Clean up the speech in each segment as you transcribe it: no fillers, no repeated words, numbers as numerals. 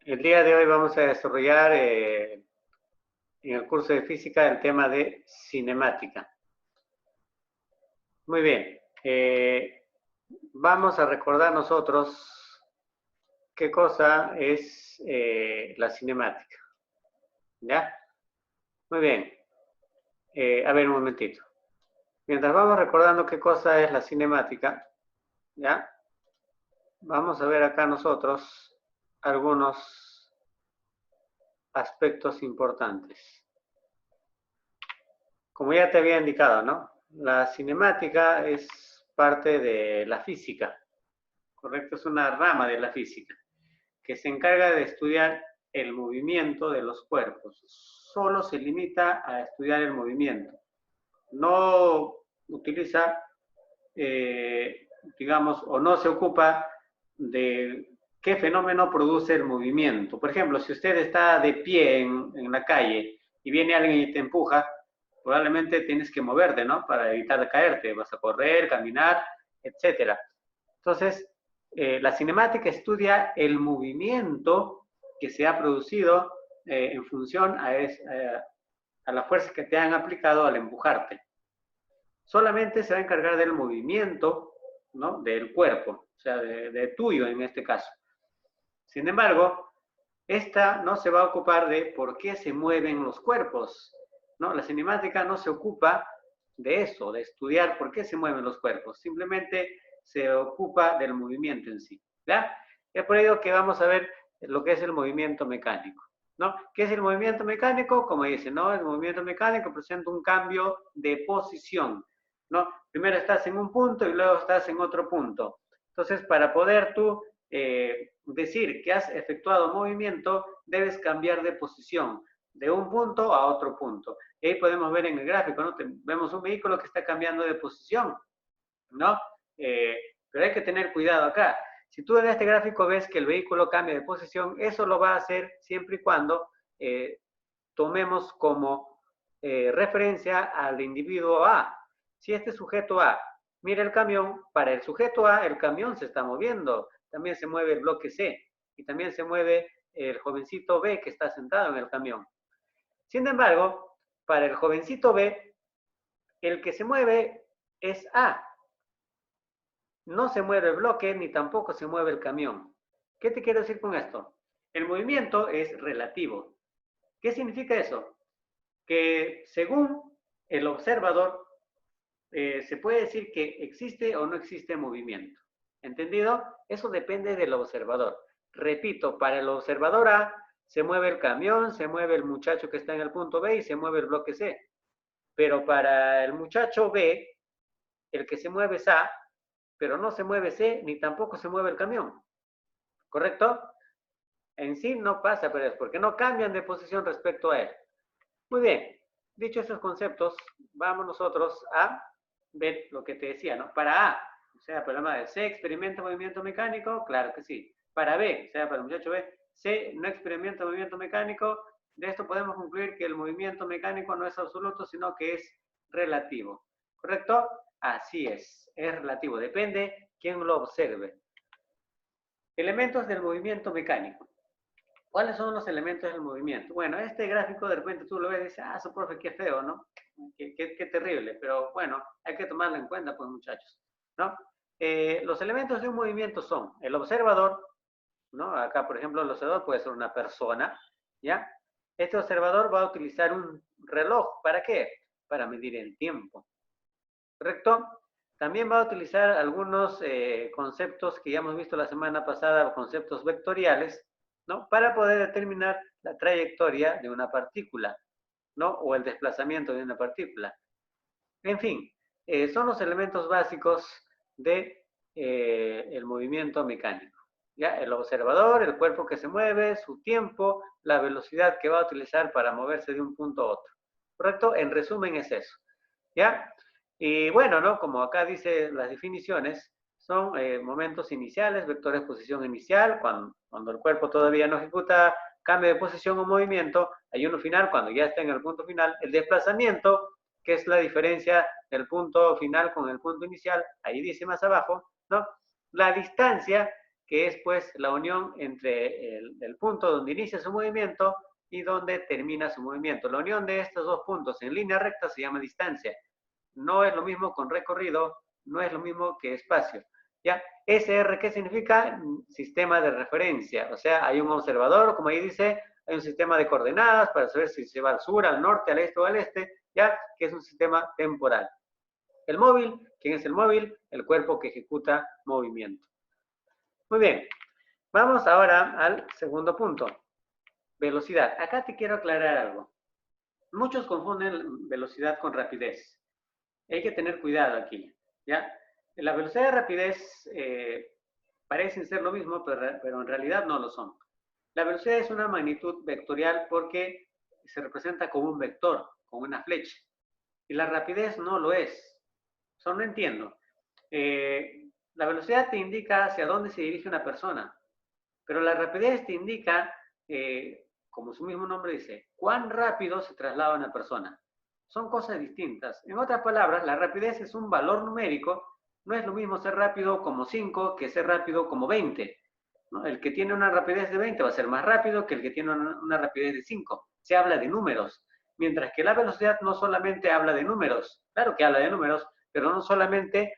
El día de hoy vamos a desarrollar en el curso de física el tema de cinemática. Muy bien. Vamos a recordar nosotros qué cosa es la cinemática. ¿Ya? Muy bien. A ver un momentito. Mientras vamos recordando qué cosa es la cinemática, ¿ya? Vamos a ver acá nosotros algunos aspectos importantes. Como ya te había indicado, ¿no? La cinemática es parte de la física, ¿correcto? Es una rama de la física que se encarga de estudiar el movimiento de los cuerpos. Solo se limita a estudiar el movimiento. No utiliza, digamos, o no se ocupa de qué fenómeno produce el movimiento. Por ejemplo, si usted está de pie en la calle y viene alguien y te empuja, probablemente tienes que moverte, ¿no? Para evitar caerte. Vas a correr, caminar, etcétera. Entonces, la cinemática estudia el movimiento que se ha producido en función a la fuerza que te han aplicado al empujarte. Solamente se va a encargar del movimiento, ¿no? Del cuerpo, o sea, de tuyo en este caso. Sin embargo, esta no se va a ocupar de por qué se mueven los cuerpos, ¿no? La cinemática no se ocupa de eso, de estudiar por qué se mueven los cuerpos, simplemente se ocupa del movimiento en sí, ¿ya? Es por ello que vamos a ver lo que es el movimiento mecánico, ¿no? ¿Qué es el movimiento mecánico? Como dice, ¿no? El movimiento mecánico presenta un cambio de posición, ¿no? Primero estás en un punto y luego estás en otro punto. Entonces, para poder tú decir que has efectuado movimiento, debes cambiar de posición, de un punto a otro punto. Y ahí podemos ver en el gráfico, ¿no? Vemos un vehículo que está cambiando de posición, ¿no? Pero hay que tener cuidado acá. Si tú en este gráfico ves que el vehículo cambia de posición, eso lo va a hacer siempre y cuando tomemos como referencia al individuo A. Si este sujeto A mira el camión, para el sujeto A el camión se está moviendo, también se mueve el bloque C y también se mueve el jovencito B que está sentado en el camión. Sin embargo, para el jovencito B, el que se mueve es A. No se mueve el bloque ni tampoco se mueve el camión. ¿Qué te quiero decir con esto? El movimiento es relativo. ¿Qué significa eso? Que según el observador, se puede decir que existe o no existe movimiento. ¿Entendido? Eso depende del observador. Repito, para el observador A se mueve el camión, se mueve el muchacho que está en el punto B y se mueve el bloque C. Pero para el muchacho B, el que se mueve es A, pero no se mueve C ni tampoco se mueve el camión. ¿Correcto? En sí no pasa, pero es porque no cambian de posición respecto a él. Muy bien, dicho esos conceptos, vamos nosotros a ver lo que te decía, ¿no? Para A, o sea, para la C experimenta movimiento mecánico, claro que sí. Para B, o sea, para el muchacho B, C no experimenta movimiento mecánico. De esto podemos concluir que el movimiento mecánico no es absoluto, sino que es relativo. ¿Correcto? Así es relativo, depende quién lo observe. Elementos del movimiento mecánico. ¿Cuáles son los elementos del movimiento? Bueno, este gráfico de repente tú lo ves y dices, ah, su profe, qué feo, ¿no? Qué terrible, pero bueno, hay que tomarlo en cuenta, pues muchachos, ¿no? Los elementos de un movimiento son el observador, ¿no? Acá, por ejemplo, el observador puede ser una persona, ¿ya? Este observador va a utilizar un reloj, ¿para qué? Para medir el tiempo, ¿correcto? También va a utilizar algunos conceptos que ya hemos visto la semana pasada, conceptos vectoriales, ¿no? Para poder determinar la trayectoria de una partícula, ¿no? O el desplazamiento de una partícula. En fin, son los elementos básicos de el movimiento mecánico. ¿Ya? El observador, el cuerpo que se mueve, su tiempo, la velocidad que va a utilizar para moverse de un punto a otro. ¿Correcto? En resumen es eso. ¿Ya? Y bueno, ¿no? Como acá dice las definiciones, son momentos iniciales, vectores de posición inicial, cuando el cuerpo todavía no ejecuta cambio de posición o movimiento, hay uno final cuando ya está en el punto final, el desplazamiento, que es la diferencia del punto final con el punto inicial, ahí dice más abajo, ¿no? La distancia, que es pues la unión entre el punto donde inicia su movimiento y donde termina su movimiento. La unión de estos dos puntos en línea recta se llama distancia. No es lo mismo con recorrido, no es lo mismo que espacio. ¿Ya? SR, ¿qué significa? Sistema de referencia. O sea, hay un observador, como ahí dice, hay un sistema de coordenadas para saber si se va al sur, al norte, al este o al este, ¿ya? Que es un sistema temporal. El móvil, ¿quién es el móvil? El cuerpo que ejecuta movimiento. Muy bien, vamos ahora al segundo punto. Velocidad. Acá te quiero aclarar algo. Muchos confunden velocidad con rapidez. Hay que tener cuidado aquí, ¿ya? La velocidad y rapidez parecen ser lo mismo, pero en realidad no lo son. La velocidad es una magnitud vectorial porque se representa como un vector, como una flecha. Y la rapidez no lo es. Eso no entiendo. La velocidad te indica hacia dónde se dirige una persona, pero la rapidez te indica, como su mismo nombre dice, cuán rápido se traslada una persona. Son cosas distintas. En otras palabras, la rapidez es un valor numérico. No es lo mismo ser rápido como 5 que ser rápido como 20. ¿No? El que tiene una rapidez de 20 va a ser más rápido que el que tiene una rapidez de 5. Se habla de números. Mientras que la velocidad no solamente habla de números. Claro que habla de números, pero no solamente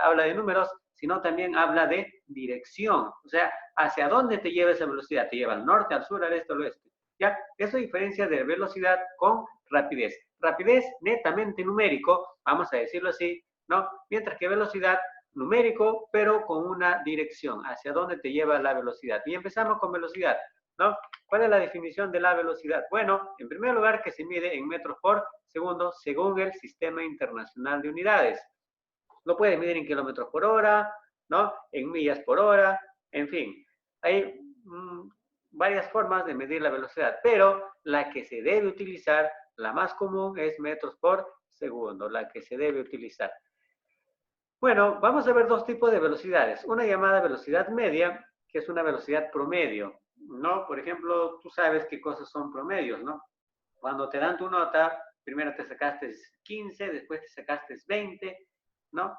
habla de números, sino también habla de dirección. O sea, hacia dónde te lleva esa velocidad. Te lleva al norte, al sur, al este, al oeste. ¿Ya? Eso diferencia de velocidad con rapidez. Rapidez netamente numérico, vamos a decirlo así, ¿no? Mientras que velocidad numérico, pero con una dirección, hacia dónde te lleva la velocidad. Y empezamos con velocidad, ¿no? ¿Cuál es la definición de la velocidad? Bueno, en primer lugar, que se mide en metros por segundo según el Sistema Internacional de Unidades. Lo puedes medir en kilómetros por hora, ¿no? En millas por hora, en fin. Hay varias formas de medir la velocidad, pero la que se debe utilizar, la más común, es metros por segundo, la que se debe utilizar. Bueno, vamos a ver dos tipos de velocidades. Una llamada velocidad media, que es una velocidad promedio, ¿no? Por ejemplo, tú sabes qué cosas son promedios, ¿no? Cuando te dan tu nota, primero te sacaste 15, después te sacaste 20, ¿no?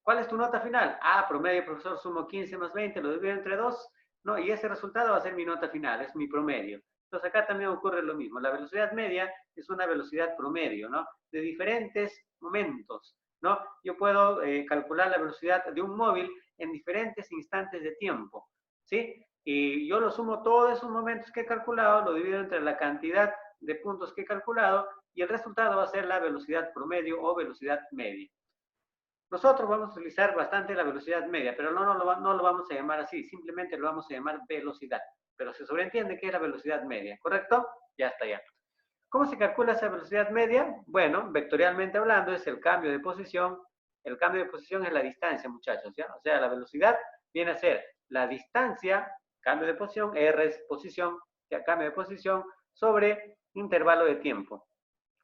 ¿Cuál es tu nota final? Ah, promedio, profesor, sumo 15 más 20, lo divido entre 2, ¿no? Y ese resultado va a ser mi nota final, es mi promedio. Entonces acá también ocurre lo mismo. La velocidad media es una velocidad promedio, ¿no? De diferentes momentos, ¿no? Yo puedo calcular la velocidad de un móvil en diferentes instantes de tiempo, ¿sí? Y yo lo sumo todos esos momentos que he calculado, lo divido entre la cantidad de puntos que he calculado y el resultado va a ser la velocidad promedio o velocidad media. Nosotros vamos a utilizar bastante la velocidad media, pero no lo vamos a llamar así, simplemente lo vamos a llamar velocidad. Pero se sobreentiende que es la velocidad media, ¿correcto? Ya está ya. ¿Cómo se calcula esa velocidad media? Bueno, vectorialmente hablando es el cambio de posición. El cambio de posición es la distancia, muchachos, ¿ya? O sea, la velocidad viene a ser la distancia, cambio de posición, R es posición, ya cambio de posición, sobre intervalo de tiempo,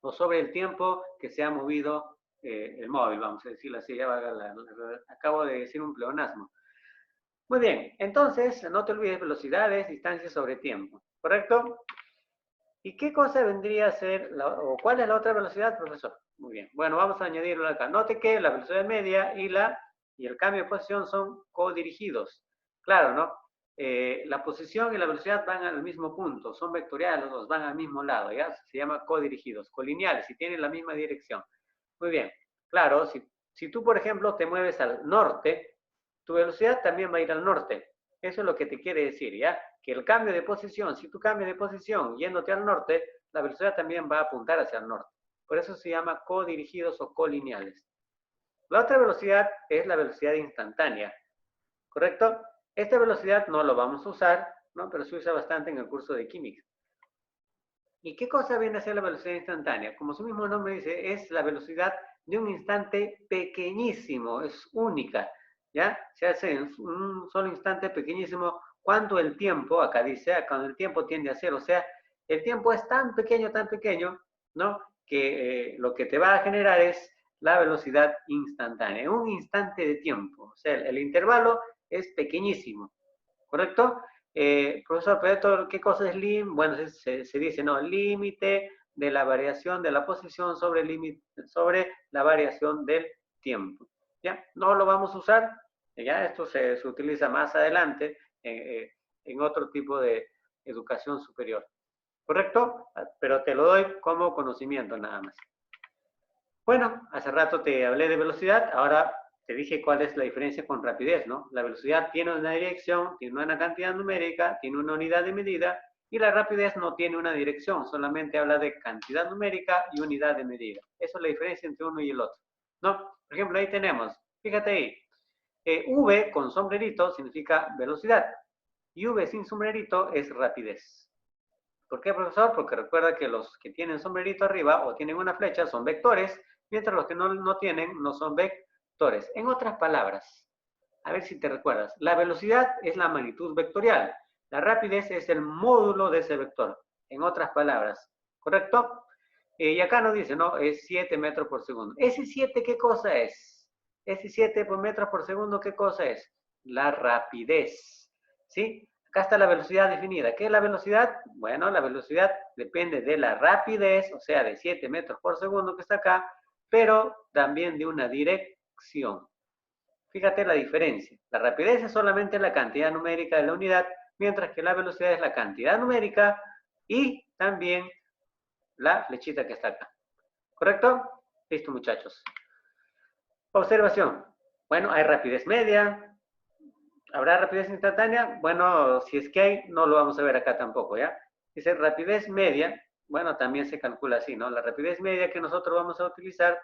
o sobre el tiempo que se ha movido el móvil, vamos a decirlo así, ya acabo de decir un pleonasmo. Muy bien, entonces, no te olvides velocidades, distancias sobre tiempo, ¿correcto? ¿Y qué cosa vendría a ser, o cuál es la otra velocidad, profesor? Muy bien, bueno, vamos a añadirlo acá. Note que la velocidad media y el cambio de posición son codirigidos. Claro, ¿no? La posición y la velocidad van al mismo punto, son vectoriales, los dos van al mismo lado, ¿ya? Se llama codirigidos, colineales, y tienen la misma dirección. Muy bien, claro, si tú, por ejemplo, te mueves al norte, tu velocidad también va a ir al norte. Eso es lo que te quiere decir, ¿ya? Que el cambio de posición, si tú cambias de posición yéndote al norte, la velocidad también va a apuntar hacia el norte. Por eso se llama codirigidos o colineales. La otra velocidad es la velocidad instantánea, ¿correcto? Esta velocidad no lo vamos a usar, ¿no? Pero se usa bastante en el curso de química. ¿Y qué cosa viene a ser la velocidad instantánea? Como su mismo nombre dice, es la velocidad de un instante pequeñísimo, es única, ¿ya? Se hace en un solo instante pequeñísimo cuando el tiempo, acá dice, cuando el tiempo tiende a cero, o sea, el tiempo es tan pequeño, ¿no? Que lo que te va a generar es la velocidad instantánea, un instante de tiempo, o sea, el intervalo es pequeñísimo, ¿correcto? Profesor Pedro, ¿qué cosa es LIM? Bueno, se dice, no, límite de la variación de la posición sobre la variación del tiempo. ¿Ya? No lo vamos a usar, Ya esto se utiliza más adelante en otro tipo de educación superior. ¿Correcto? Pero te lo doy como conocimiento nada más. Bueno, hace rato te hablé de velocidad, ahora te dije cuál es la diferencia con rapidez, ¿no? La velocidad tiene una dirección, tiene una cantidad numérica, tiene una unidad de medida, y la rapidez no tiene una dirección, solamente habla de cantidad numérica y unidad de medida. Esa es la diferencia entre uno y el otro, ¿no? Por ejemplo, ahí tenemos, fíjate ahí, V con sombrerito significa velocidad, y V sin sombrerito es rapidez. ¿Por qué, profesor? Porque recuerda que los que tienen sombrerito arriba o tienen una flecha son vectores, mientras los que no tienen no son vectores. En otras palabras, a ver si te recuerdas, la velocidad es la magnitud vectorial, la rapidez es el módulo de ese vector. En otras palabras, ¿correcto? Y acá nos dice, ¿no? Es 7 metros por segundo. ¿Ese 7 qué cosa es? Ese 7 metros por segundo, ¿qué cosa es? La rapidez, ¿sí? Acá está la velocidad definida. ¿Qué es la velocidad? Bueno, la velocidad depende de la rapidez, o sea, de 7 metros por segundo que está acá, pero también de una dirección. Fíjate la diferencia. La rapidez es solamente la cantidad numérica de la unidad, mientras que la velocidad es la cantidad numérica y también la flechita que está acá. ¿Correcto? Listo, muchachos. Observación. Bueno, hay rapidez media. ¿Habrá rapidez instantánea? Bueno, si es que hay, no lo vamos a ver acá tampoco, ¿ya? Dice rapidez media. Bueno, también se calcula así, ¿no? La rapidez media que nosotros vamos a utilizar,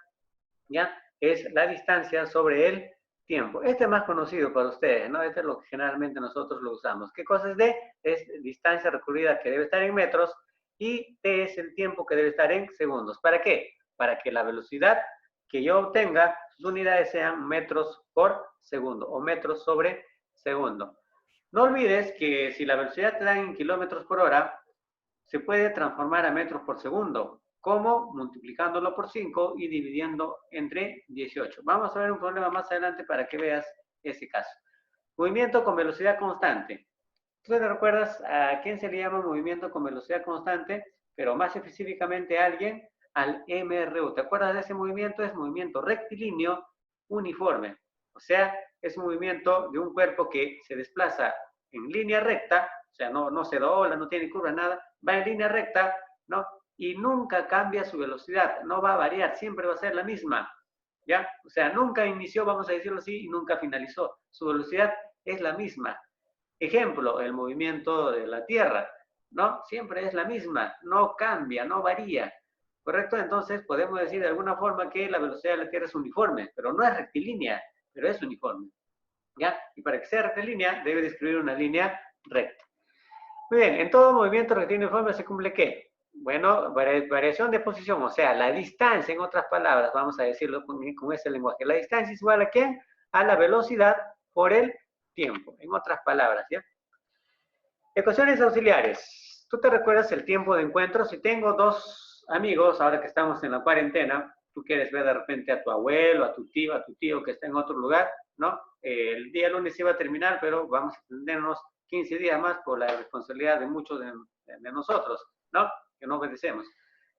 ¿ya? Es la distancia sobre el tiempo. Este es más conocido para ustedes, ¿no? Este es lo que generalmente nosotros lo usamos. ¿Qué cosa es D? Es distancia recorrida que debe estar en metros y T es el tiempo que debe estar en segundos. ¿Para qué? Para que la velocidad que yo obtenga, sus unidades sean metros por segundo o metros sobre segundo. No olvides que si la velocidad te da en kilómetros por hora, se puede transformar a metros por segundo. ¿Cómo? Multiplicándolo por 5 y dividiendo entre 18. Vamos a ver un problema más adelante para que veas ese caso. Movimiento con velocidad constante. ¿Tú te recuerdas a quién se le llama movimiento con velocidad constante? Pero más específicamente a alguien, al MRU. ¿Te acuerdas de ese movimiento? Es movimiento rectilíneo uniforme. O sea, es un movimiento de un cuerpo que se desplaza en línea recta, o sea, no se dobla, no tiene curva, nada, va en línea recta, ¿no? Y nunca cambia su velocidad, no va a variar, siempre va a ser la misma, ¿ya? O sea, nunca inició, vamos a decirlo así, y nunca finalizó. Su velocidad es la misma. Ejemplo, el movimiento de la Tierra, ¿no? Siempre es la misma, no cambia, no varía, ¿correcto? Entonces podemos decir de alguna forma que la velocidad de la Tierra es uniforme, pero no es rectilínea, pero es uniforme, ¿ya? Y para que sea rectilínea debe describir una línea recta. Muy bien, en todo movimiento rectilíneo uniforme se cumple ¿qué? Bueno, variación de posición, o sea, la distancia, en otras palabras, vamos a decirlo con ese lenguaje. La distancia es igual a ¿qué? A la velocidad por el tiempo, en otras palabras, ¿ya? Ecuaciones auxiliares. ¿Tú te recuerdas el tiempo de encuentro? Si tengo dos amigos, ahora que estamos en la cuarentena, tú quieres ver de repente a tu abuelo, a tu tío que está en otro lugar, ¿no? El día lunes iba a terminar, pero vamos a extendernos 15 días más por la responsabilidad de muchos de nosotros, ¿no? Que no obedecemos.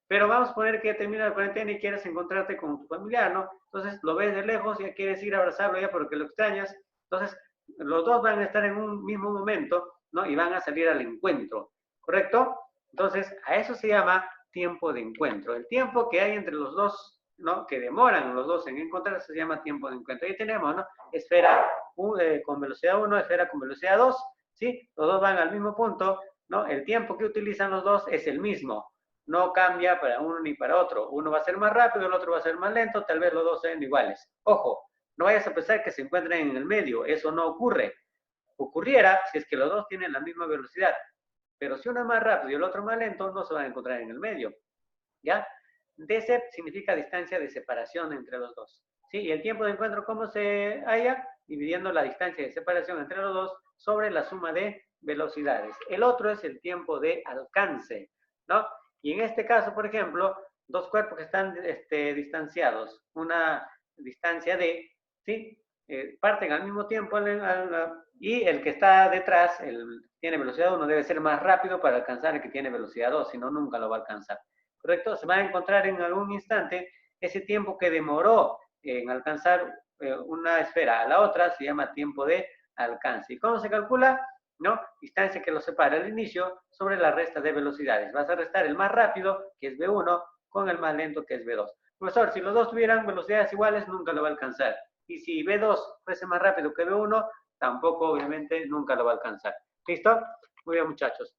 Pero vamos a poner que termina la cuarentena y quieres encontrarte con tu familiar, ¿no? Entonces lo ves de lejos, ya quieres ir a abrazarlo ya porque lo extrañas. Entonces los dos van a estar en un mismo momento, ¿no? Y van a salir al encuentro, ¿correcto? Entonces a eso se llama tiempo de encuentro. El tiempo que hay entre los dos, ¿no? Que demoran los dos en encontrarse se llama tiempo de encuentro. Ahí tenemos, ¿no? Esfera con velocidad 1, esfera con velocidad 2, ¿sí? Los dos van al mismo punto, ¿no? El tiempo que utilizan los dos es el mismo. No cambia para uno ni para otro. Uno va a ser más rápido, el otro va a ser más lento, tal vez los dos sean iguales. Ojo, no vayas a pensar que se encuentren en el medio, eso no ocurre. Ocurriera si es que los dos tienen la misma velocidad, pero si uno es más rápido y el otro más lento, no se van a encontrar en el medio, ¿ya? DC significa distancia de separación entre los dos, ¿sí? Y el tiempo de encuentro, ¿cómo se halla? Dividiendo la distancia de separación entre los dos sobre la suma de velocidades. El otro es el tiempo de alcance, ¿no? Y en este caso, por ejemplo, dos cuerpos que están distanciados, una distancia de, ¿sí? Parten al mismo tiempo y el que está detrás, tiene velocidad 1, debe ser más rápido para alcanzar el que tiene velocidad 2, si no, nunca lo va a alcanzar. ¿Correcto? Se va a encontrar en algún instante ese tiempo que demoró en alcanzar una esfera a la otra se llama tiempo de alcance. ¿Y cómo se calcula? ¿No? Distancia que los separa al inicio sobre la resta de velocidades. Vas a restar el más rápido, que es V1, con el más lento, que es V2. Profesor, si los dos tuvieran velocidades iguales, nunca lo va a alcanzar. Y si V2 fuese más rápido que V1, tampoco, obviamente, nunca lo va a alcanzar. ¿Listo? Muy bien, muchachos.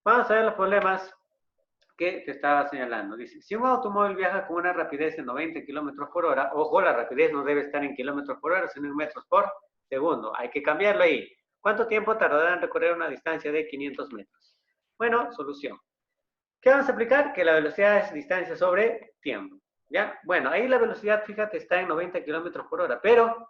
Vamos a ver los problemas que te estaba señalando. Dice, si un automóvil viaja con una rapidez de 90 kilómetros por hora, ojo, la rapidez no debe estar en kilómetros por hora, sino en metros por segundo. Hay que cambiarlo ahí. ¿Cuánto tiempo tardará en recorrer una distancia de 500 metros? Bueno, solución. ¿Qué vamos a aplicar? Que la velocidad es distancia sobre tiempo. ¿Ya? Bueno, ahí la velocidad, fíjate, está en 90 kilómetros por hora, pero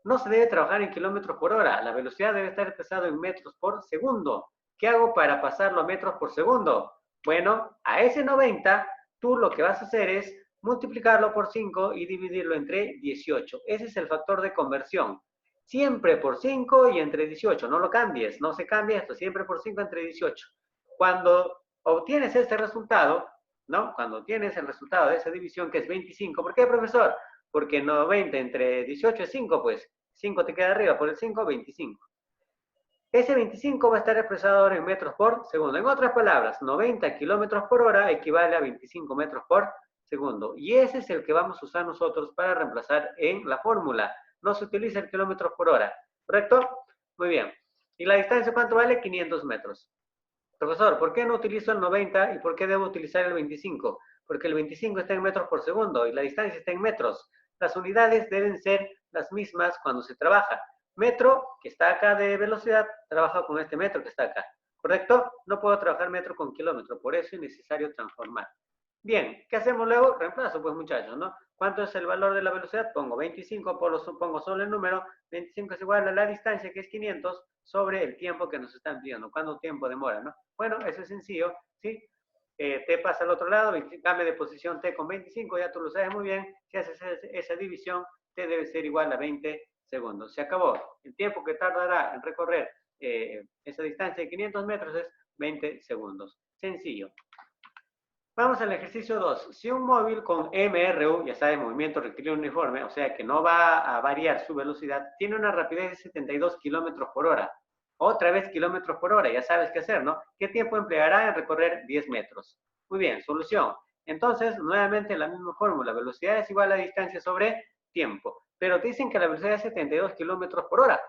no se debe trabajar en kilómetros por hora. La velocidad debe estar expresada en metros por segundo. ¿Qué hago para pasarlo a metros por segundo? Bueno, a ese 90, tú lo que vas a hacer es multiplicarlo por 5 y dividirlo entre 18. Ese es el factor de conversión. Siempre por 5 y entre 18. No lo cambies, no se cambia esto. Siempre por 5 entre 18. Cuando obtienes este resultado, ¿no? Cuando tienes el resultado de esa división, que es 25. ¿Por qué, profesor? Porque 90 entre 18 es 5, pues 5 te queda arriba, por el 5, 25. Ese 25 va a estar expresado ahora en metros por segundo. En otras palabras, 90 kilómetros por hora equivale a 25 metros por segundo. Y ese es el que vamos a usar nosotros para reemplazar en la fórmula. No se utiliza el kilómetros por hora, ¿correcto? Muy bien. ¿Y la distancia cuánto vale? 500 metros. Profesor, ¿por qué no utilizo el 90 y por qué debo utilizar el 25? Porque el 25 está en metros por segundo y la distancia está en metros. Las unidades deben ser las mismas cuando se trabaja. Metro, que está acá de velocidad, trabaja con este metro que está acá. ¿Correcto? No puedo trabajar metro con kilómetro, por eso es necesario transformar. Bien, ¿qué hacemos luego? Reemplazo, pues, muchachos, ¿no? ¿Cuánto es el valor de la velocidad? Pongo 25, pongo solo el número. 25 es igual a la distancia, que es 500, sobre el tiempo que nos están pidiendo. ¿Cuánto tiempo demora, no? Bueno, eso es sencillo, ¿sí? T pasa al otro lado, cambia de posición T con 25, ya tú lo sabes muy bien. Si haces esa división, T debe ser igual a 20 segundos. Se acabó. El tiempo que tardará en recorrer esa distancia de 500 metros es 20 segundos. Sencillo. Vamos al ejercicio 2. Si un móvil con MRU, ya sabe, movimiento rectilíneo uniforme, o sea que no va a variar su velocidad, tiene una rapidez de 72 kilómetros por hora. Otra vez kilómetros por hora, ya sabes qué hacer, ¿no? ¿Qué tiempo empleará en recorrer 10 metros? Muy bien, solución. Entonces, nuevamente la misma fórmula. Velocidad es igual a distancia sobre tiempo. Pero te dicen que la velocidad es 72 kilómetros por hora.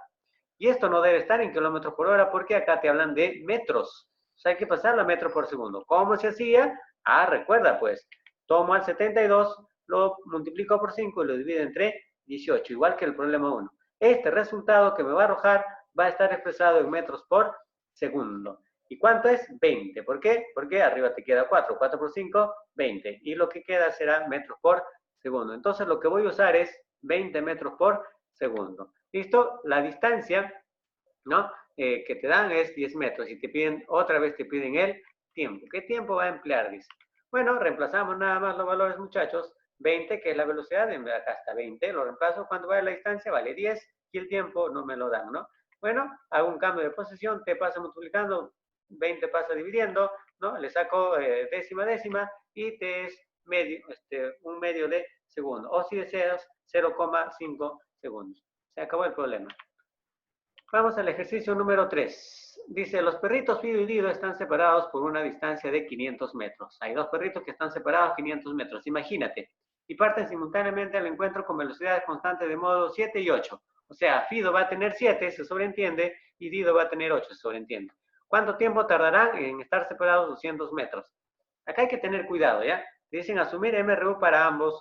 Y esto no debe estar en kilómetros por hora porque acá te hablan de metros. O sea, hay que pasarlo a metros por segundo. ¿Cómo se hacía? Ah, recuerda pues, tomo al 72, lo multiplico por 5 y lo divido entre 18, igual que el problema 1. Este resultado que me va a arrojar va a estar expresado en metros por segundo. ¿Y cuánto es? 20. ¿Por qué? Porque arriba te queda 4. 4 por 5, 20. Y lo que queda será metros por segundo. Entonces lo que voy a usar es 20 metros por segundo. ¿Listo? La distancia, ¿no? Que te dan es 10 metros. Y te piden, otra vez te piden el tiempo. ¿Qué tiempo va a emplear? Dice. Bueno, reemplazamos nada más los valores, muchachos. 20, que es la velocidad, acá está 20, lo reemplazo. ¿Cuánto vale la distancia? Vale 10 y el tiempo no me lo dan, ¿no? Bueno, hago un cambio de posición, T pasa multiplicando, 20 pasa dividiendo, ¿no? Le saco décima y T es medio, un medio de segundo. O si deseas, 0,5 segundos. Se acabó el problema. Vamos al ejercicio número 3. Dice, los perritos Fido y Dido están separados por una distancia de 500 metros. Hay dos perritos que están separados 500 metros, imagínate. Y parten simultáneamente al encuentro con velocidades constantes de modo 7 y 8. O sea, Fido va a tener 7, se sobreentiende, y Dido va a tener 8, se sobreentiende. ¿Cuánto tiempo tardarán en estar separados 200 metros? Acá hay que tener cuidado, ¿ya? Dicen asumir MRU para ambas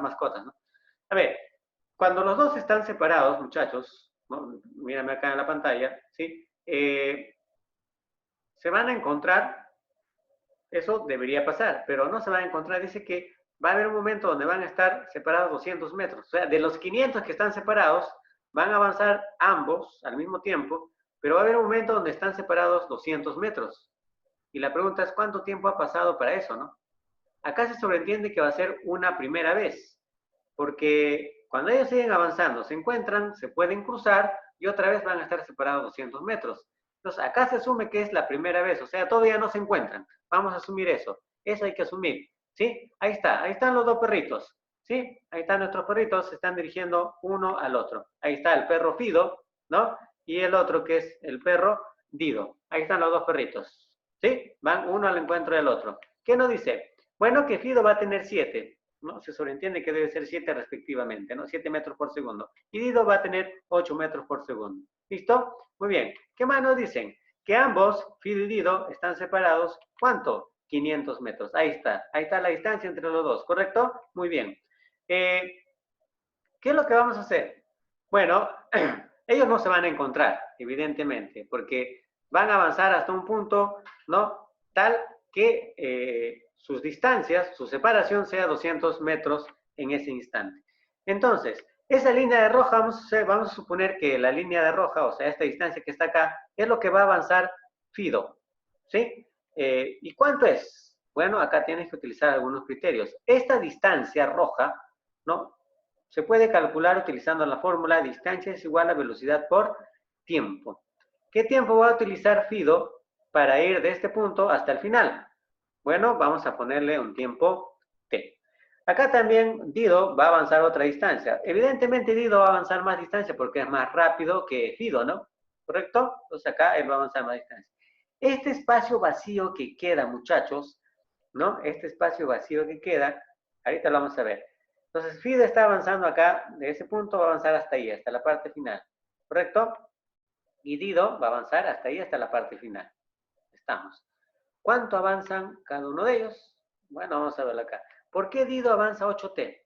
mascotas, ¿no? A ver, cuando los dos están separados, muchachos, ¿no? Mírame acá en la pantalla, ¿sí? Se van a encontrar, eso debería pasar, pero no se van a encontrar. Dice que va a haber un momento donde van a estar separados 200 metros. O sea, de los 500 que están separados, van a avanzar ambos al mismo tiempo, pero va a haber un momento donde están separados 200 metros. Y la pregunta es, ¿cuánto tiempo ha pasado para eso, no? Acá se sobreentiende que va a ser una primera vez, porque cuando ellos siguen avanzando, se encuentran, se pueden cruzar y otra vez van a estar separados 200 metros. Entonces, acá se asume que es la primera vez, o sea, todavía no se encuentran. Vamos a asumir eso. Eso hay que asumir, ¿sí? Ahí está, ahí están los dos perritos. ¿Sí? Ahí están nuestros perritos, se están dirigiendo uno al otro. Ahí está el perro Fido, ¿no? Y el otro que es el perro Dido. Ahí están los dos perritos. ¿Sí? Van uno al encuentro del otro. ¿Qué nos dice? Bueno, que Fido va a tener 7, ¿no? Se sobreentiende que debe ser 7 respectivamente, ¿no? 7 metros por segundo. Y Dido va a tener 8 metros por segundo. ¿Listo? Muy bien. ¿Qué más nos dicen? Que ambos, Fido y Dido, están separados, ¿cuánto? 500 metros. Ahí está la distancia entre los dos, ¿correcto? Muy bien. ¿Qué es lo que vamos a hacer? Bueno, ellos no se van a encontrar, evidentemente, porque van a avanzar hasta un punto, ¿no? Tal que sus distancias, su separación sea 200 metros en ese instante. Entonces, esa línea de roja, vamos a suponer que la línea de roja, o sea, esta distancia que está acá, es lo que va a avanzar Fido, ¿sí? ¿Y cuánto es? Bueno, acá tienes que utilizar algunos criterios. Esta distancia roja, ¿no? Se puede calcular utilizando la fórmula distancia es igual a velocidad por tiempo. ¿Qué tiempo va a utilizar Fido para ir de este punto hasta el final? Bueno, vamos a ponerle un tiempo t. Acá también Dido va a avanzar otra distancia. Evidentemente Dido va a avanzar más distancia porque es más rápido que Fido, ¿no? ¿Correcto? Entonces acá él va a avanzar más distancia. Este espacio vacío que queda, muchachos, ¿no? Este espacio vacío que queda, ahorita lo vamos a ver. Entonces, Fido está avanzando acá, de ese punto va a avanzar hasta ahí, hasta la parte final, ¿correcto? Y Dido va a avanzar hasta ahí, hasta la parte final. Estamos. ¿Cuánto avanzan cada uno de ellos? Bueno, vamos a verlo acá. ¿Por qué Dido avanza 8t?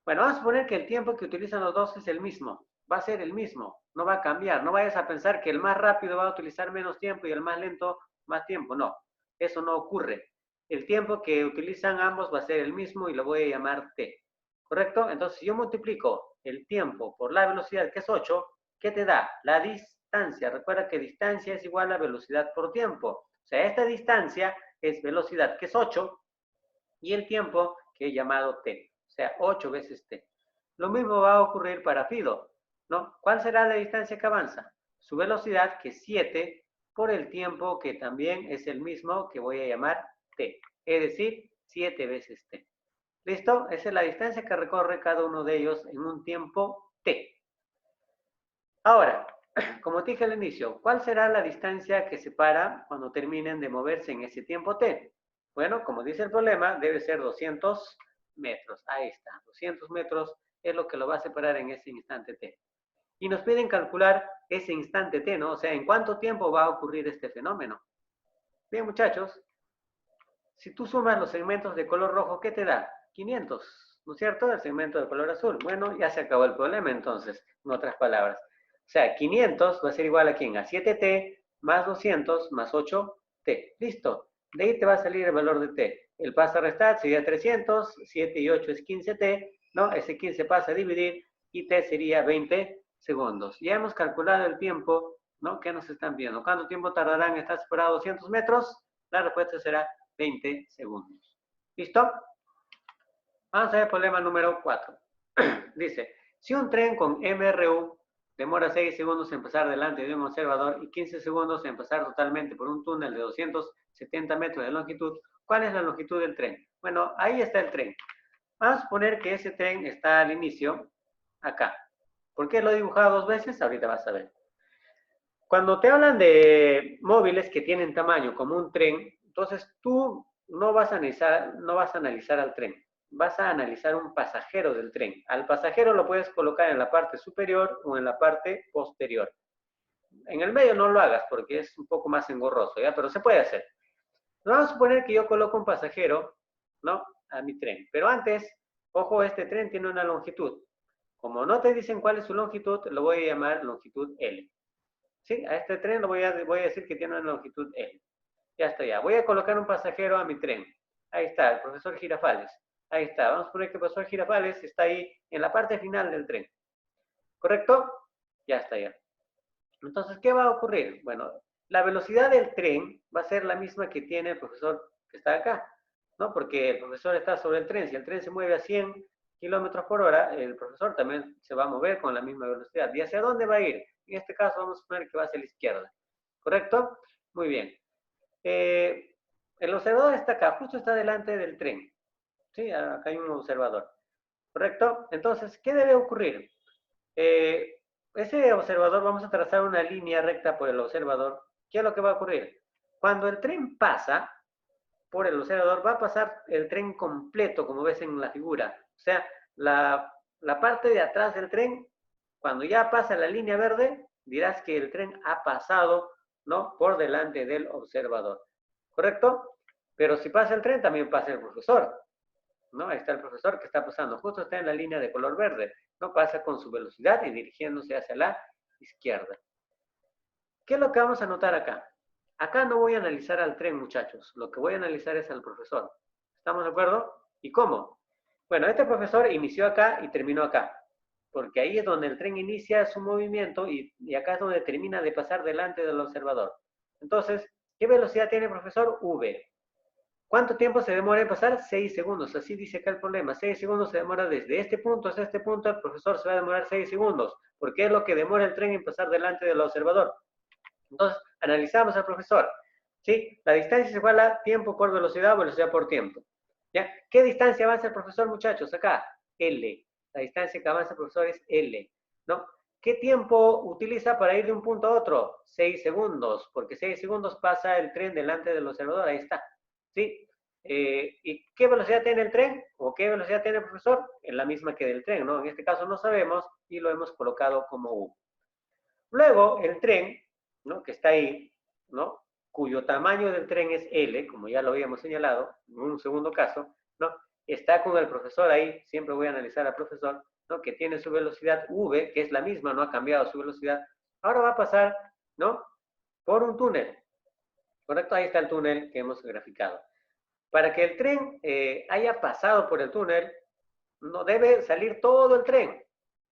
Bueno, vamos a suponer que el tiempo que utilizan los dos es el mismo. Va a ser el mismo, no va a cambiar. No vayas a pensar que el más rápido va a utilizar menos tiempo y el más lento más tiempo. No, eso no ocurre. El tiempo que utilizan ambos va a ser el mismo y lo voy a llamar t. ¿Correcto? Entonces, si yo multiplico el tiempo por la velocidad, que es 8, ¿qué te da? La distancia. Recuerda que distancia es igual a velocidad por tiempo. O sea, esta distancia es velocidad, que es 8, y el tiempo, que he llamado t. O sea, 8 veces t. Lo mismo va a ocurrir para Fido, ¿no? ¿Cuál será la distancia que avanza? Su velocidad, que es 7, por el tiempo, que también es el mismo, que voy a llamar t. Es decir, 7 veces t. ¿Listo? Esa es la distancia que recorre cada uno de ellos en un tiempo t. Ahora, como te dije al inicio, ¿cuál será la distancia que separa cuando terminen de moverse en ese tiempo t? Bueno, como dice el problema, debe ser 200 metros. Ahí está, 200 metros es lo que lo va a separar en ese instante t. Y nos piden calcular ese instante t, ¿no? O sea, ¿en cuánto tiempo va a ocurrir este fenómeno? Bien, muchachos, si tú sumas los segmentos de color rojo, ¿qué te da? 500, ¿no es cierto? El segmento de color azul. Bueno, ya se acabó el problema entonces, en otras palabras. O sea, 500 va a ser igual a ¿quién? A 7t más 200 más 8t. Listo. De ahí te va a salir el valor de t. El pasa a restar sería 300, 7 y 8 es 15t, ¿no? Ese 15 pasa a dividir y t sería 20 segundos. Ya hemos calculado el tiempo, ¿no? ¿Qué nos están viendo? ¿Cuánto tiempo tardarán en estar separados 200 metros? La respuesta será 20 segundos. ¿Listo? Vamos a ver el problema número 4. Dice, si un tren con MRU demora 6 segundos en pasar delante de un observador y 15 segundos en pasar totalmente por un túnel de 270 metros de longitud, ¿cuál es la longitud del tren? Bueno, ahí está el tren. Vamos a suponer que ese tren está al inicio, acá. ¿Por qué lo he dibujado dos veces? Ahorita vas a ver. Cuando te hablan de móviles que tienen tamaño como un tren, entonces tú no vas a analizar al tren, vas a analizar un pasajero del tren. Al pasajero lo puedes colocar en la parte superior o en la parte posterior. En el medio no lo hagas porque es un poco más engorroso, ¿ya? Pero se puede hacer. Vamos a suponer que yo coloco un pasajero, ¿no? A mi tren. Pero antes, ojo, este tren tiene una longitud. Como no te dicen cuál es su longitud, lo voy a llamar longitud L. ¿Sí? A este tren lo voy a decir que tiene una longitud L. Ya está, ya. Voy a colocar un pasajero a mi tren. Ahí está, el profesor Girafales. Ahí está. Vamos a poner que el profesor Girafales está ahí en la parte final del tren. ¿Correcto? Ya está, ya. Entonces, ¿qué va a ocurrir? Bueno, la velocidad del tren va a ser la misma que tiene el profesor que está acá, ¿no? Porque el profesor está sobre el tren. Si el tren se mueve a 100 kilómetros por hora, el profesor también se va a mover con la misma velocidad. ¿Y hacia dónde va a ir? En este caso vamos a suponer que va hacia la izquierda. ¿Correcto? Muy bien. El observador está acá, justo está delante del tren. ¿Sí? Acá hay un observador. ¿correcto? Entonces, ¿qué debe ocurrir? Ese observador, vamos a trazar una línea recta por el observador. ¿Qué es lo que va a ocurrir? Cuando el tren pasa por el observador, va a pasar el tren completo, como ves en la figura. O sea, la parte de atrás del tren, cuando ya pasa la línea verde, dirás que el tren ha pasado, ¿no?, por delante del observador. ¿Correcto? Pero si pasa el tren, también pasa el profesor. ¿No? Ahí está el profesor que está pasando, justo está en la línea de color verde, ¿no? Pasa con su velocidad y dirigiéndose hacia la izquierda. ¿Qué es lo que vamos a notar acá? Acá no voy a analizar al tren, muchachos. Lo que voy a analizar es al profesor. ¿Estamos de acuerdo? ¿Y cómo? Bueno, este profesor inició acá y terminó acá. Porque ahí es donde el tren inicia su movimiento y acá es donde termina de pasar delante del observador. Entonces, ¿qué velocidad tiene el profesor? V. ¿Cuánto tiempo se demora en pasar? 6 segundos. Así dice acá el problema. 6 segundos se demora desde este punto hasta este punto. El profesor se va a demorar 6 segundos. Porque es lo que demora el tren en pasar delante del observador. Entonces, analizamos al profesor. ¿Sí? La distancia es igual a tiempo por velocidad o velocidad por tiempo. ¿Ya? ¿Qué distancia avanza el profesor, muchachos? Acá, L. La distancia que avanza el profesor es L. ¿No? ¿Qué tiempo utiliza para ir de un punto a otro? 6 segundos, porque 6 segundos pasa el tren delante del observador. Ahí está. ¿Sí? ¿Y qué velocidad tiene el tren? ¿O qué velocidad tiene el profesor? Es la misma que del tren, ¿no? En este caso no sabemos y lo hemos colocado como U. Luego, el tren, ¿no?, que está ahí, ¿no?, cuyo tamaño del tren es L, como ya lo habíamos señalado en un segundo caso, ¿no?, está con el profesor ahí, siempre voy a analizar al profesor, ¿no?, que tiene su velocidad V, que es la misma, no ha cambiado su velocidad. Ahora va a pasar, ¿no?, por un túnel. ¿Correcto? Ahí está el túnel que hemos graficado. Para que el tren haya pasado por el túnel, no debe salir todo el tren,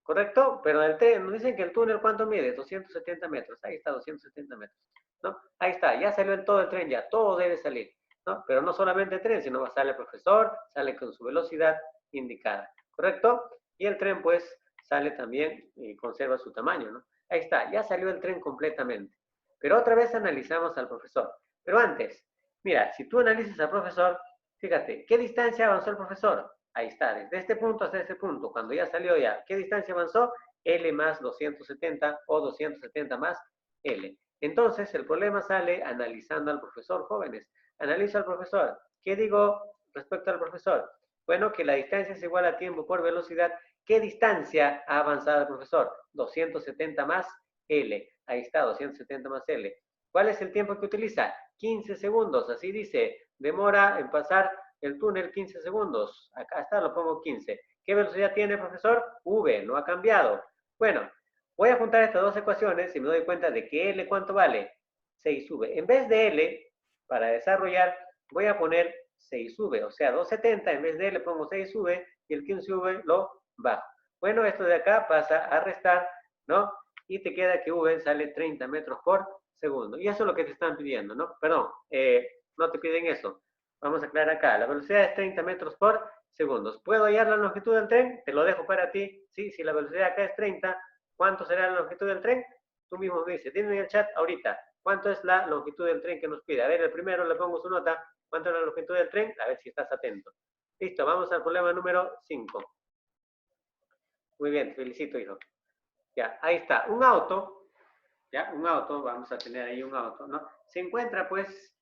¿correcto? Pero el tren, nos dicen que el túnel, ¿cuánto mide? 270 metros. Ahí está, 270 metros, ¿no? Ahí está, ya salió todo el tren, ya, todo debe salir, ¿no? Pero no solamente el tren, sino sale el profesor, sale con su velocidad indicada, ¿correcto? Y el tren, pues, sale también y conserva su tamaño, ¿no? Ahí está, ya salió el tren completamente. Pero otra vez analizamos al profesor. Pero antes, mira, si tú analizas al profesor, fíjate, ¿qué distancia avanzó el profesor? Ahí está, desde este punto hasta este punto, cuando ya salió ya, ¿qué distancia avanzó? L más 270 o 270 más L. Entonces, el problema sale analizando al profesor, jóvenes. Analizo al profesor. ¿Qué digo respecto al profesor? Bueno, que la distancia es igual a tiempo por velocidad. ¿Qué distancia ha avanzado el profesor? 270 más L. Ahí está, 270 más L. ¿Cuál es el tiempo que utiliza? 15 segundos, así dice. Demora en pasar el túnel 15 segundos. Acá está, lo pongo 15. ¿Qué velocidad tiene, profesor? V, no ha cambiado. Bueno, voy a juntar estas dos ecuaciones y me doy cuenta de que L, ¿cuánto vale? 6V. En vez de L, para desarrollar, voy a poner 6V. O sea, 270, en vez de L pongo 6V y el 15V lo bajo. Bueno, esto de acá pasa a restar, ¿no? Y te queda que V sale 30 metros por segundo. Y eso es lo que te están pidiendo, ¿no? Perdón, no te piden eso. Vamos a aclarar acá. La velocidad es 30 metros por segundo. ¿Puedo hallar la longitud del tren? Te lo dejo para ti. Sí, si la velocidad acá es 30, ¿cuánto será la longitud del tren? Tú mismo me dices. Dime en el chat ahorita. ¿Cuánto es la longitud del tren que nos pide? A ver, el primero le pongo su nota. ¿Cuánto es la longitud del tren? A ver si estás atento. Listo, vamos al problema número 5. Muy bien, te felicito, hijo. Ya, ahí está. Un auto, ya, un auto, vamos a tener ahí un auto, ¿no? Se encuentra, pues,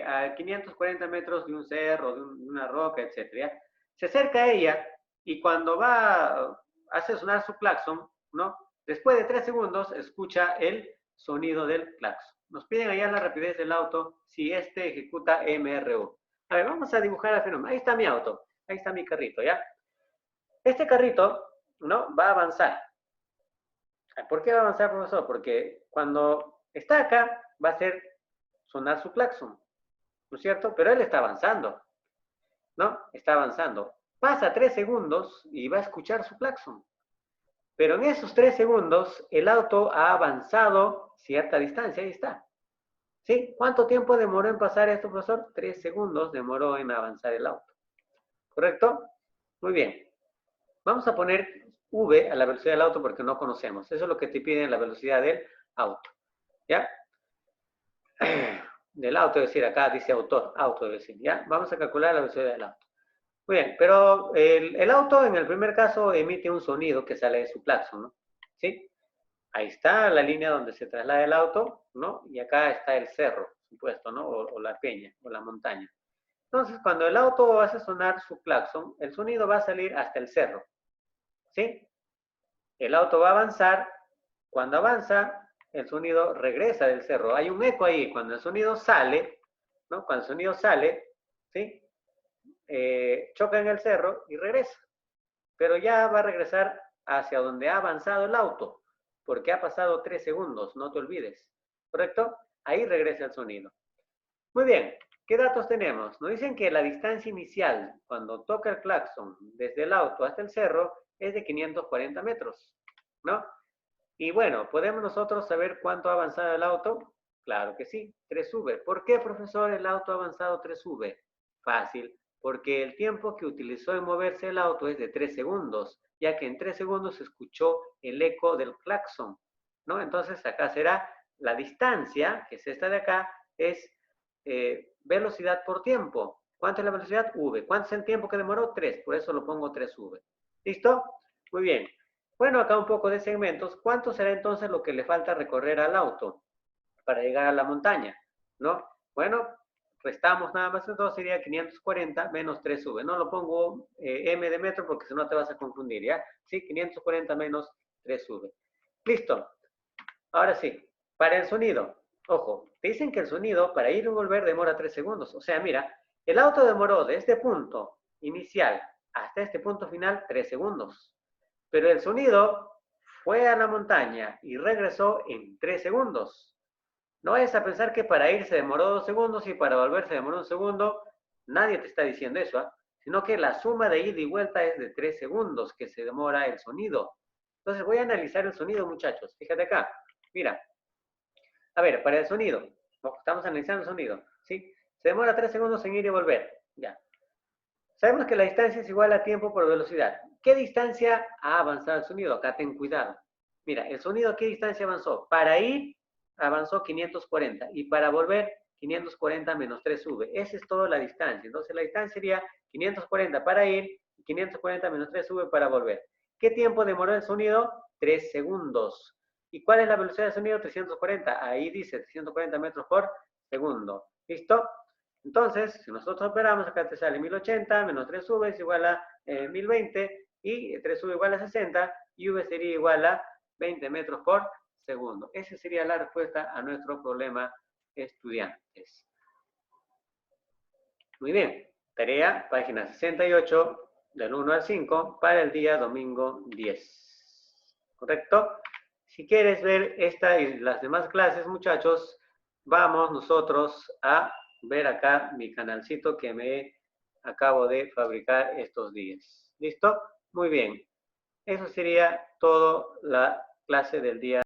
a 540 metros de un cerro, de una roca, etcétera. ¿Ya? Se acerca a ella y cuando va a hacer sonar su claxon, ¿no? Después de 3 segundos, escucha el sonido del claxon. Nos piden hallar la rapidez del auto si este ejecuta MRU. A ver, vamos a dibujar el fenómeno. Ahí está mi auto, ahí está mi carrito, ¿ya? Este carrito, ¿no?, va a avanzar. ¿Por qué va a avanzar, profesor? Porque cuando está acá, va a hacer sonar su claxon, ¿no es cierto? Pero él está avanzando, ¿no? Está avanzando. Pasa 3 segundos y va a escuchar su claxon. Pero en esos 3 segundos, el auto ha avanzado cierta distancia, ahí está. ¿Sí? ¿Cuánto tiempo demoró en pasar esto, profesor? 3 segundos demoró en avanzar el auto. ¿Correcto? Muy bien. Vamos a poner V a la velocidad del auto porque no conocemos. Eso es lo que te piden la velocidad del auto. ¿Ya? Del auto, es decir, acá dice auto debe decir, ¿ya? Vamos a calcular la velocidad del auto. Muy bien, pero el auto en el primer caso emite un sonido que sale de su claxon, ¿no? ¿Sí? Ahí está la línea donde se traslada el auto, ¿no? Y acá está el cerro, supuesto, ¿no? O la peña, o la montaña. Entonces, cuando el auto hace sonar su claxon, el sonido va a salir hasta el cerro, ¿sí? El auto va a avanzar. Cuando avanza, el sonido regresa del cerro. Hay un eco ahí. Cuando el sonido sale, ¿no? Cuando el sonido sale, ¿sí? Choca en el cerro y regresa. Pero ya va a regresar hacia donde ha avanzado el auto, porque ha pasado 3 segundos, no te olvides. ¿Correcto? Ahí regresa el sonido. Muy bien, ¿qué datos tenemos? Nos dicen que la distancia inicial cuando toca el claxon desde el auto hasta el cerro es de 540 metros, ¿no? Y bueno, ¿podemos nosotros saber cuánto ha avanzado el auto? Claro que sí, 3V. ¿Por qué, profesor, el auto ha avanzado 3V? Fácil, porque el tiempo que utilizó en moverse el auto es de 3 segundos, ya que en 3 segundos se escuchó el eco del claxon, ¿no? Entonces acá será la distancia, que es esta de acá, es velocidad por tiempo. ¿Cuánto es la velocidad? V. ¿Cuánto es el tiempo que demoró? 3, por eso lo pongo 3V. ¿Listo? Muy bien. Bueno, acá un poco de segmentos. ¿Cuánto será entonces lo que le falta recorrer al auto para llegar a la montaña? ¿No? Bueno, restamos nada más, entonces sería 540 menos 3V. No lo pongo M de metro porque si no te vas a confundir, ¿ya? Sí, 540 menos 3V. Listo. Ahora sí, para el sonido. Ojo, te dicen que el sonido para ir y volver demora 3 segundos. O sea, mira, el auto demoró de este punto inicial hasta este punto final 3 segundos. Pero el sonido fue a la montaña y regresó en 3 segundos. No vayas a pensar que para ir se demoró 2 segundos y para volver se demoró 1 segundo. Nadie te está diciendo eso, ¿eh? Sino que la suma de ida y vuelta es de 3 segundos que se demora el sonido. Entonces voy a analizar el sonido, muchachos. Fíjate acá. Mira, a ver, para el sonido. Estamos analizando el sonido. ¿Sí? Se demora 3 segundos en ir y volver. Ya. Sabemos que la distancia es igual a tiempo por velocidad. ¿Qué distancia ha avanzado el sonido? Acá ten cuidado. Mira, el sonido, ¿qué distancia avanzó? Para ir, avanzó 540. Y para volver, 540 menos 3V. Esa es toda la distancia. Entonces, la distancia sería 540 para ir y 540 menos 3V para volver. ¿Qué tiempo demoró el sonido? 3 segundos. ¿Y cuál es la velocidad del sonido? 340. Ahí dice 340 metros por segundo. ¿Listo? Entonces, si nosotros operamos, acá te sale 1080 menos 3V es igual a 1020 y 3V igual a 60 y V sería igual a 20 metros por segundo. Esa sería la respuesta a nuestro problema, estudiantes. Muy bien. Tarea, página 68, del 1 al 5, para el día domingo 10. ¿Correcto? Si quieres ver esta y las demás clases, muchachos, vamos nosotros a ver acá mi canalcito que me acabo de fabricar estos días. ¿Listo? Muy bien. Eso sería toda la clase del día.